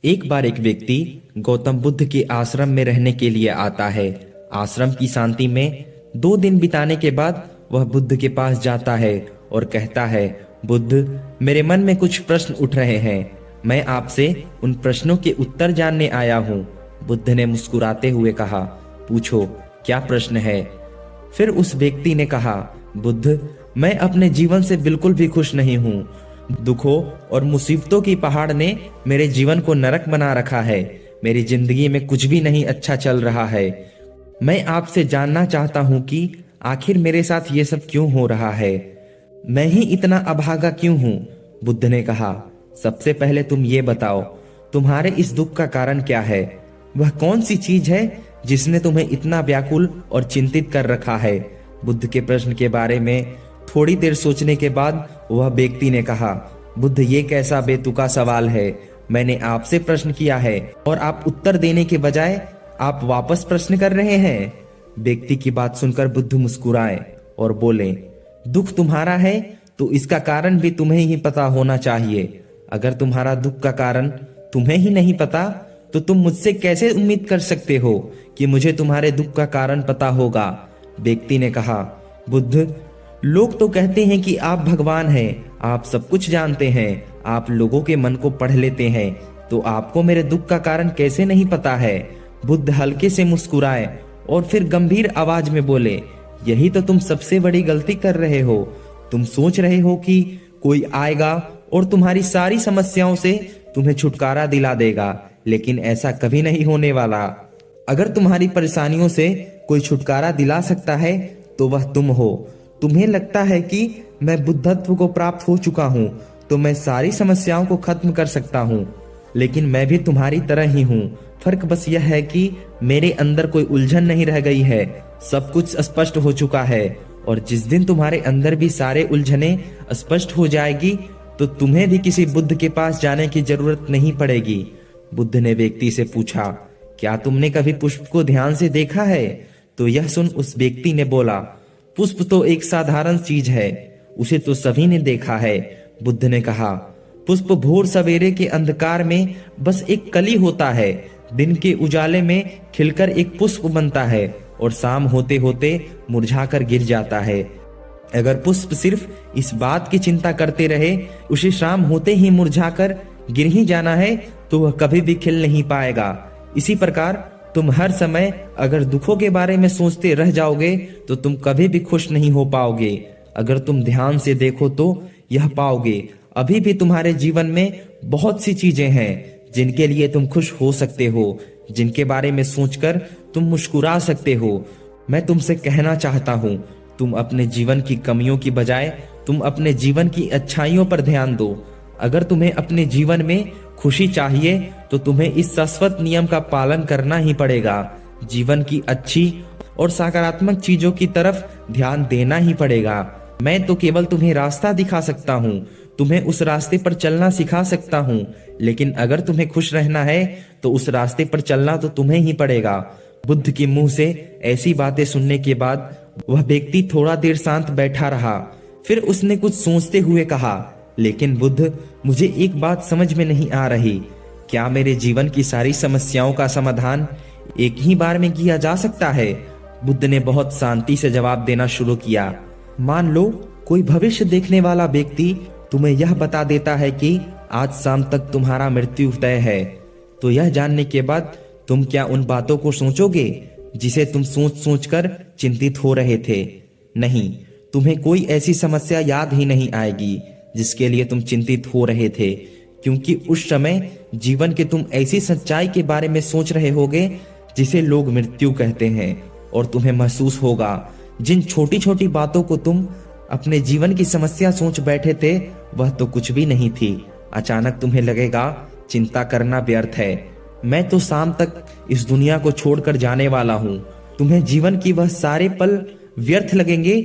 एक बार एक व्यक्ति गौतम बुद्ध के आश्रम में रहने के लिए आता है। आश्रम की शांति में 2 दिन बिताने के बाद वह बुद्ध के पास जाता है और कहता है, बुद्ध, मेरे मन में कुछ प्रश्न उठ रहे हैं। मैं आपसे उन प्रश्नों के उत्तर जानने आया हूँ। बुद्ध ने मुस्कुराते हुए कहा, पूछो, क्या प्रश्न है? फिर उस व्यक्ति ने कहा, बुद्ध, मैं अपने जीवन से बिल्कुल भी खुश नहीं हूँ। दुखों और मुसीबतों की पहाड़ ने मेरे जीवन को नरक बना रखा है। मेरी जिंदगी में कुछ भी नहीं अच्छा चल रहा है। मैं आपसे जानना चाहता हूँ कि आखिर मेरे साथ ये सब क्यों हो रहा है? मैं ही इतना अभागा क्यों हूँ? बुद्ध ने कहा, सबसे पहले तुम ये बताओ, तुम्हारे इस दुख का कारण क्या है? वह कौन सी चीज है जिसने तुम्हें इतना व्याकुल और चिंतित कर रखा है? बुद्ध के प्रश्न के बारे में थोड़ी देर सोचने के बाद वह व्यक्ति ने कहा, बुद्ध, ये कैसा बेतुका सवाल है। मैंने आपसे प्रश्न किया है और आप उत्तर देने के बजाय आप वापस प्रश्न कर रहे हैं। व्यक्ति की बात सुनकर बुद्ध मुस्कुराए और बोले, दुख तुम्हारा है तो इसका कारण भी तुम्हें ही पता होना चाहिए। अगर तुम्हारा दुख का कारण तुम्हें ही नहीं पता तो तुम मुझसे कैसे उम्मीद कर सकते हो कि मुझे तुम्हारे दुख का कारण पता होगा? व्यक्ति ने कहा, बुद्ध, लोग तो कहते हैं कि आप भगवान हैं, आप सब कुछ जानते हैं, आप लोगों के मन को पढ़ लेते हैं, तो आपको मेरे दुख का कारण कैसे नहीं पता है? बुद्ध हल्के से मुस्कुराए और फिर गंभीर आवाज में बोले, यही तो तुम सबसे बड़ी गलती कर रहे हो। तुम सोच रहे हो कि कोई आएगा और तुम्हारी सारी समस्याओं से तुम्हें छुटकारा दिला देगा, लेकिन ऐसा कभी नहीं होने वाला। अगर तुम्हारी परेशानियों से कोई छुटकारा दिला सकता है तो वह तुम हो। तुम्हें लगता है कि मैं बुद्धत्व को प्राप्त हो चुका हूँ तो मैं सारी समस्याओं को खत्म कर सकता हूँ, लेकिन मैं भी तुम्हारी तरह ही हूँ। फर्क बस यह है कि मेरे अंदर कोई उलझन नहीं रह गई है, सब कुछ स्पष्ट हो चुका है। और जिस दिन तुम्हारे अंदर भी सारे उलझने स्पष्ट हो जाएगी तो तुम्हें भी किसी बुद्ध के पास जाने की जरूरत नहीं पड़ेगी। बुद्ध ने व्यक्ति से पूछा, क्या तुमने कभी पुष्प को ध्यान से देखा है? तो यह सुन उस व्यक्ति ने बोला, पुष्प तो एक साधारण चीज है, उसे तो सभी ने देखा है। बुद्ध ने कहा, पुष्प भोर सवेरे के अंधकार में बस एक कली होता है, दिन के उजाले में खिलकर एक पुष्प बनता है और शाम होते होते मुरझाकर गिर जाता है। अगर पुष्प सिर्फ इस बात की चिंता करते रहे उसे शाम होते ही मुरझाकर गिर ही जाना है तो वह कभी भी खिल नहीं पाएगा। इसी प्रकार तुम हर समय अगर दुखों के बारे में सोचते रह जाओगे तो तुम कभी भी खुश नहीं हो पाओगे। अगर तुम ध्यान से देखो तो यह पाओगे, अभी भी तुम्हारे जीवन में बहुत सी चीजें हैं जिनके लिए तुम खुश हो सकते हो, जिनके बारे में सोचकर तुम मुस्कुरा सकते हो। मैं तुमसे कहना चाहता हूँ, तुम अपने जीवन की कमियों की बजाय तुम अपने जीवन की अच्छाइयों पर ध्यान दो। अगर तुम्हें अपने जीवन में खुशी चाहिए तो तुम्हें इस शाश्वत नियम का पालन करना ही पड़ेगा। जीवन की अच्छी और सकारात्मक चीजों की तरफ ध्यान देना ही पड़ेगा। मैं तो केवल तुम्हें रास्ता दिखा सकता हूँ, तुम्हें उस रास्ते पर चलना सिखा सकता हूँ, लेकिन अगर तुम्हें खुश रहना है तो उस रास्ते पर चलना तो तुम्हें ही पड़ेगा। बुद्ध के मुंह से ऐसी बातें सुनने के बाद वह व्यक्ति थोड़ा देर शांत बैठा रहा। फिर उसने कुछ सोचते हुए कहा, लेकिन बुद्ध, मुझे एक बात समझ में नहीं आ रही, क्या मेरे जीवन की सारी समस्याओं का समाधान एक ही बार में किया जा सकता है? बुद्ध ने बहुत शांति से जवाब देना शुरू किया। मान लो कोई भविष्य देखने वाला व्यक्ति तुम्हें यह बता देता है कि आज शाम तक तुम्हारा मृत्यु तय है, तो यह जानने के बाद तुम क्या उन बातों को सोचोगे जिसे तुम सोच सोच कर चिंतित हो रहे थे? नहीं, तुम्हें कोई ऐसी समस्या याद ही नहीं आएगी जिसके लिए तुम चिंतित हो रहे थे, क्योंकि उस समय जीवन के तुम ऐसी सच्चाई के बारे में सोच रहे होगे जिसे लोग मृत्यु कहते हैं, और तुम्हें महसूस होगा जिन छोटी छोटी बातों को तुम अपने जीवन की समस्या सोच बैठे थे वह तो कुछ भी नहीं थी। अचानक तुम्हें लगेगा चिंता करना व्यर्थ है, मैं तो शाम तक इस दुनिया को छोड़कर जाने वाला हूँ। तुम्हें जीवन की वह सारे पल व्यर्थ लगेंगे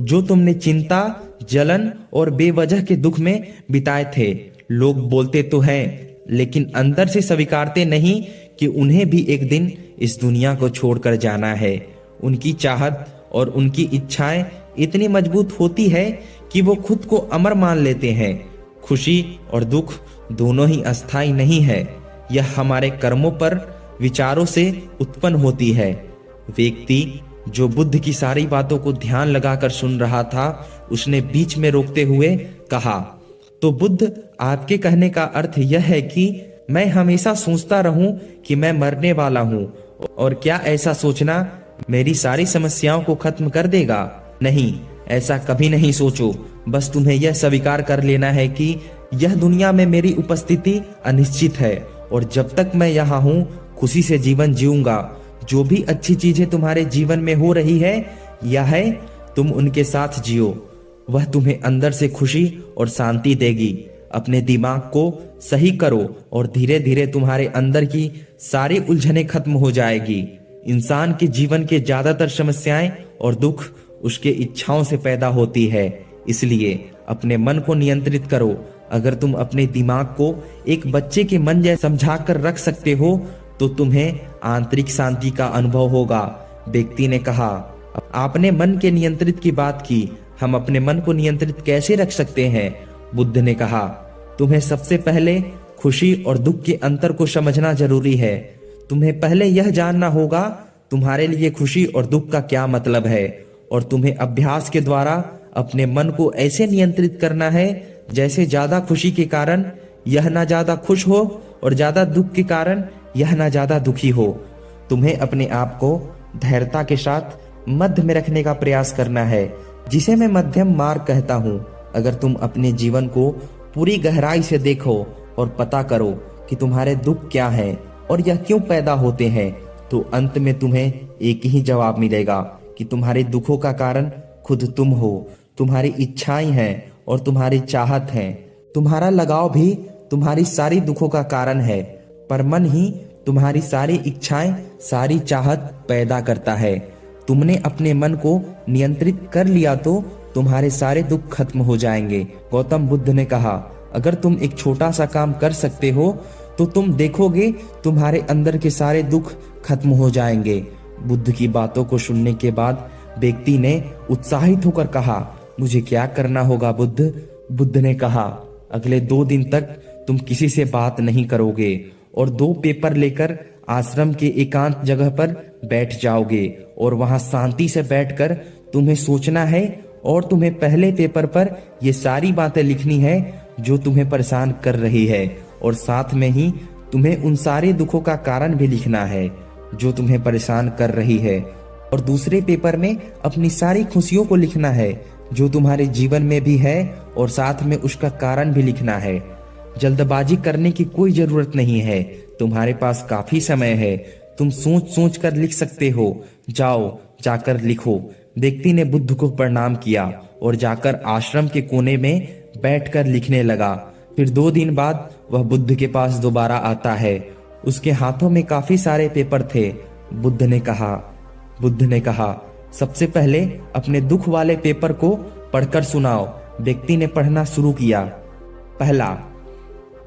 जो तुमने चिंता, जलन और बेवजह के दुख में बिताए थे। लोग बोलते तो हैं लेकिन अंदर से स्वीकारते नहीं कि उन्हें भी एक दिन इस दुनिया को छोड़कर जाना है। उनकी चाहत और उनकी इच्छाएं इतनी मजबूत होती है कि वो खुद को अमर मान लेते हैं। खुशी और दुख दोनों ही अस्थायी नहीं है, यह हमारे कर्मों पर विचारों से उत्पन्न होती है। व्यक्ति जो बुद्ध की सारी बातों को ध्यान लगाकर सुन रहा था, उसने बीच में रोकते हुए कहा, तो बुद्ध, आपके कहने का अर्थ यह है कि मैं हमेशा सोचता रहूं कि मैं मरने वाला हूं, और क्या ऐसा सोचना मेरी सारी समस्याओं को खत्म कर देगा? नहीं, ऐसा कभी नहीं सोचो। बस तुम्हें यह स्वीकार कर लेना है कि यह दुनिया में मेरी उपस्थिति अनिश्चित है, और जब तक मैं यहाँ हूँ खुशी से जीवन जीऊंगा। जो भी अच्छी चीजें तुम्हारे जीवन में हो रही है या है, तुम उनके साथ जियो। वह तुम्हें अंदर से खुशी और शांति देगी। अपने दिमाग को सही करो और धीरे धीरे तुम्हारे अंदर की सारी उलझनें खत्म हो जाएगी। इंसान के जीवन के ज्यादातर समस्याएं और दुख उसके इच्छाओं से पैदा होती है। इसलिए अपने मन को नियंत्रित करो। अगर तुम अपने दिमाग को एक बच्चे के मन जैसा समझा कर रख सकते हो तो तुम्हें आंतरिक शांति का अनुभव होगा। व्यक्ति ने कहा, आपने मन के नियंत्रित की बात की, हम अपने मन को नियंत्रित कैसे रख सकते हैं? बुद्ध ने कहा, तुम्हें सबसे पहले खुशी और दुख के अंतर को समझना जरूरी है। तुम्हें पहले यह जानना होगा तुम्हारे लिए खुशी और दुख का क्या मतलब है, और तुम्हें अभ्यास के द्वारा अपने मन को ऐसे नियंत्रित करना है जैसे ज्यादा खुशी के कारण यह ना ज्यादा खुश हो और ज्यादा दुख के कारण यह ना ज्यादा दुखी हो। तुम्हें अपने आप को धैर्यता के साथ मध्य में रखने का प्रयास करना है, जिसे मैं मध्यम मार्ग कहता हूँ। अगर तुम अपने जीवन को पूरी गहराई से देखो और पता करो कि तुम्हारे दुख क्या हैं और यह क्यों पैदा होते हैं, तो अंत में तुम्हें एक ही जवाब मिलेगा कि तुम्हारे दुखों का कारण खुद तुम हो। तुम्हारी इच्छाएं हैं और तुम्हारी चाहत हैं। तुम्हारा लगाव भी तुम्हारी सारी दुखों का कारण है, पर मन ही तुम्हारी सारी इच्छाएं, सारी चाहत पैदा करता है। तुमने अपने मन को नियंत्रित कर लिया तो तुम्हारे सारे दुख खत्म हो जाएंगे। गौतम बुद्ध ने कहा, अगर तुम एक छोटा सा काम कर सकते हो तो तुम देखोगे तुम्हारे अंदर के सारे दुख खत्म हो जाएंगे। बुद्ध की बातों को सुनने के बाद व्यक्ति ने उत्साहित होकर कहा, मुझे क्या करना होगा बुद्ध? बुद्ध ने कहा, अगले 2 दिन तक तुम किसी से बात नहीं करोगे और 2 पेपर लेकर आश्रम के एकांत जगह पर बैठ जाओगे, और वहां शांति से बैठकर तुम्हें सोचना है, और तुम्हें पहले पेपर पर ये सारी बातें लिखनी है जो तुम्हें परेशान कर रही है, और साथ में ही तुम्हें उन सारे दुखों का कारण भी लिखना है जो तुम्हें परेशान कर रही है, और दूसरे पेपर में अपनी सारी खुशियों को लिखना है जो तुम्हारे जीवन में भी है, और साथ में उसका कारण भी लिखना है। जल्दबाजी करने की कोई जरूरत नहीं है, तुम्हारे पास काफी समय है। तुम सोच सोच कर लिख सकते हो। जाओ, जाकर लिखो। व्यक्ति ने बुद्ध को प्रणाम किया और जाकर आश्रम के कोने में बैठकर लिखने लगा। फिर 2 दिन बाद वह बुद्ध के पास दोबारा आता है। उसके हाथों में काफी सारे पेपर थे। बुद्ध ने कहा, सबसे पहले अपने दुख वाले पेपर को पढ़कर सुनाओ। व्यक्ति ने पढ़ना शुरू किया। पहला,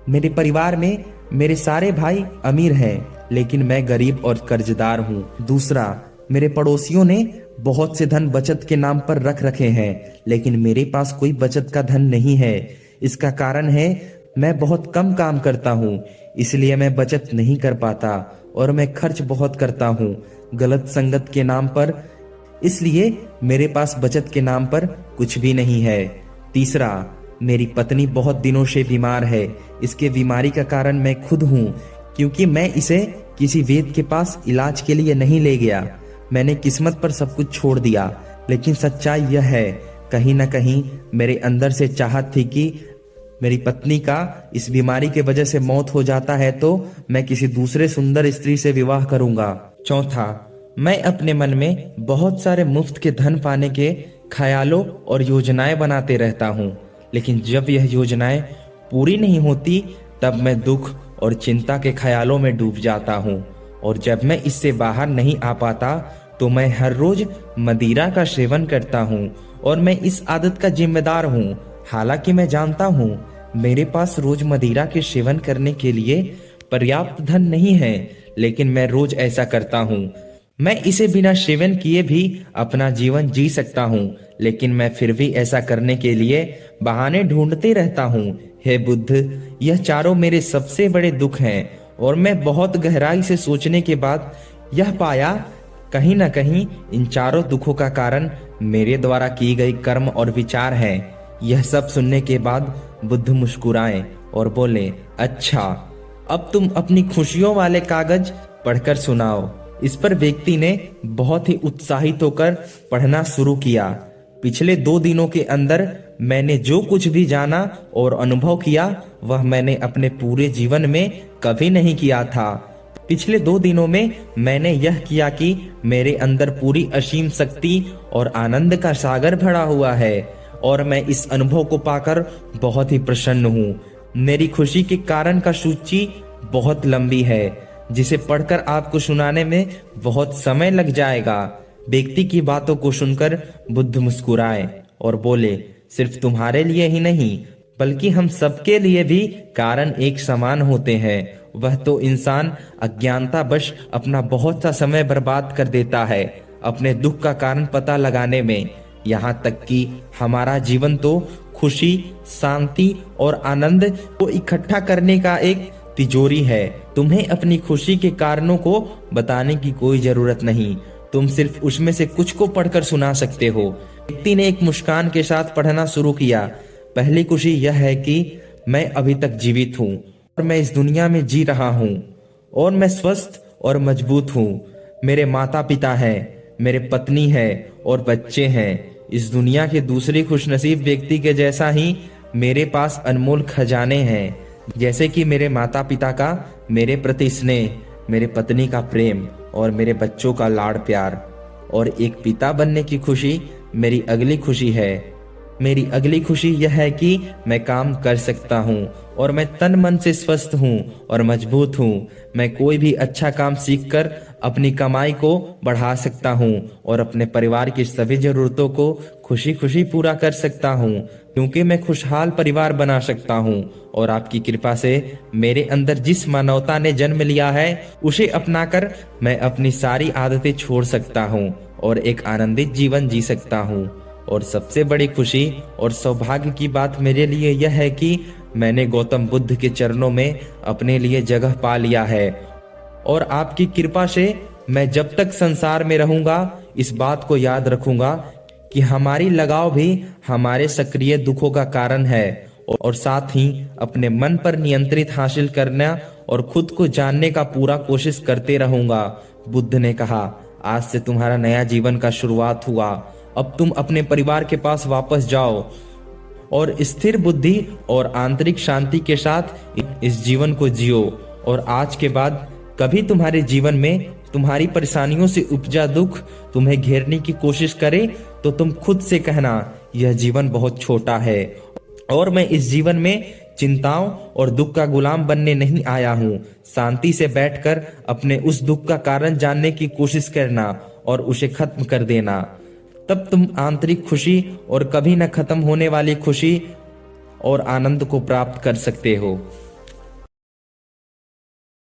मेरे परिवार में मेरे सारे भाई अमीर हैं, लेकिन मैं गरीब और कर्जदार हूँ। दूसरा, मेरे पड़ोसियों ने बहुत से धन बचत के नाम पर रख रखे हैं, लेकिन मेरे पास कोई बचत का धन नहीं है। इसका कारण है मैं बहुत कम काम करता हूँ, इसलिए मैं बचत नहीं कर पाता, और मैं खर्च बहुत करता हूँ गलत संगत के नाम पर, इसलिए मेरे पास बचत के नाम पर कुछ भी नहीं है। तीसरा, मेरी पत्नी बहुत दिनों से बीमार है। इसके बीमारी का कारण मैं खुद हूँ, क्योंकि मैं इसे किसी वैद्य के पास इलाज के लिए नहीं ले गया। मैंने किस्मत पर सब कुछ छोड़ दिया। लेकिन सच्चाई यह है, कहीं ना कहीं मेरे अंदर से चाहत थी कि मेरी पत्नी का इस बीमारी के वजह से मौत हो जाता है तो मैं किसी दूसरे सुंदर स्त्री से विवाह करूंगा। चौथा, मैं अपने मन में बहुत सारे मुफ्त के धन पाने के ख्यालों और योजनाएं बनाते रहता हूँ, लेकिन जब यह योजनाएं पूरी नहीं होती तब मैं दुख और चिंता के ख्यालों में डूब जाता हूँ, और जब मैं इससे बाहर नहीं आ पाता तो मैं हर रोज मदिरा का सेवन करता हूँ, और मैं इस आदत का जिम्मेदार हूँ। हालांकि मैं जानता हूँ मेरे पास रोज मदिरा के सेवन करने के लिए पर्याप्त धन नहीं है, लेकिन मैं रोज ऐसा करता हूँ। मैं इसे बिना सेवन किए भी अपना जीवन जी सकता हूँ, लेकिन मैं फिर भी ऐसा करने के लिए बहाने ढूंढते रहता हूँ। हे बुद्ध, यह चारों मेरे सबसे बड़े दुख हैं, और मैं बहुत गहराई से सोचने के बाद यह पाया, कहीं ना कहीं इन चारों दुखों का कारण मेरे द्वारा की गई कर्म और विचार हैं। यह सब सुनने के बाद बुद्ध मुस्कुराए और बोले, अच्छा, अब तुम अपनी खुशियों वाले कागज पढ़कर सुनाओ। इस पर व्यक्ति ने बहुत ही उत्साहित होकर पढ़ना शुरू किया। पिछले 2 दिनों के अंदर मैंने जो कुछ भी जाना और अनुभव किया वह मैंने अपने पूरे जीवन में कभी नहीं किया था। पिछले 2 दिनों में मैंने यह किया कि मेरे अंदर पूरी असीम शक्ति और आनंद का सागर भरा हुआ है और मैं इस अनुभव को पाकर बहुत ही प्रसन्न हूँ। मेरी खुशी के कारण का सूची बहुत लंबी है, जिसे पढ़कर आपको सुनाने में बहुत समय लग जाएगा। व्यक्ति की बातों को सुनकर बुद्ध मुस्कुराए और बोले, सिर्फ तुम्हारे लिए ही नहीं बल्कि हम सबके लिए भी कारण एक समान होते हैं। वह तो इंसान अज्ञानतावश अपना बहुत सा समय बर्बाद कर देता है अपने दुख का कारण पता लगाने में। यहाँ तक कि हमारा जीवन तो खुशी, शांति और आनंद को इकट्ठा करने का एक तिजोरी है। तुम्हें अपनी खुशी के कारणों को बताने की कोई जरूरत नहीं, तुम सिर्फ उसमें से कुछ को पढ़कर सुना सकते हो। व्यक्ति ने एक मुस्कान के साथ पढ़ना शुरू किया। पहली खुशी यह है कि मैं अभी तक जीवित हूँ और मैं इस दुनिया में जी रहा हूँ और मैं स्वस्थ और मजबूत हूँ। मेरे माता पिता हैं, मेरे पत्नी है और बच्चे हैं। इस दुनिया के दूसरे खुशनसीब व्यक्ति के जैसा ही मेरे पास अनमोल खजाने हैं, जैसे कि मेरे माता पिता का मेरे प्रति स्नेह, मेरे पत्नी का प्रेम और मेरे बच्चों का लाड़ प्यार। और एक पिता बनने की खुशी मेरी अगली खुशी है। मेरी अगली खुशी यह है कि मैं काम कर सकता हूँ और मैं तन मन से स्वस्थ हूँ और मजबूत हूँ। मैं कोई भी अच्छा काम सीखकर अपनी कमाई को बढ़ा सकता हूँ और अपने परिवार की सभी जरूरतों को खुशी खुशी पूरा कर सकता हूँ, क्योंकि मैं खुशहाल परिवार बना सकता हूँ। और आपकी कृपा से मेरे अंदर जिस मानवता ने जन्म लिया है उसे अपनाकर मैं अपनी सारी आदतें छोड़ सकता हूँ और एक आनंदित जीवन जी सकता हूँ। और सबसे बड़ी खुशी और सौभाग्य की बात मेरे लिए यह है कि मैंने गौतम बुद्ध के चरणों में अपने लिए जगह पा लिया है। और आपकी कृपा से मैं जब तक संसार में रहूंगा इस बात को याद रखूंगा कि हमारी लगाव भी हमारे सक्रिय दुखों का कारण है, और साथ ही अपने मन पर नियंत्रित हासिल करना और खुद को जानने का पूरा कोशिश करते रहूंगा। बुद्ध ने कहा, आज से तुम्हारा नया जीवन का शुरुआत हुआ। अब तुम अपने परिवार के पास वापस जाओ और स्थिर बुद्धि और आंतरिक शांति के साथ इस जीवन को जियो। और आज के बाद कभी तुम्हारे जीवन में तुम्हारी परेशानियों से उपजा दुख तुम्हें घेरने की कोशिश करे तो तुम खुद से कहना, यह जीवन बहुत छोटा है और मैं इस जीवन में चिंताओं और दुख का गुलाम बनने नहीं आया हूँ। शांति से बैठकर अपने उस दुख का कारण जानने की कोशिश करना और उसे खत्म कर देना। तब तुम आंतरिक खुशी और कभी न खत्म होने वाली खुशी और आनंद को प्राप्त कर सकते हो।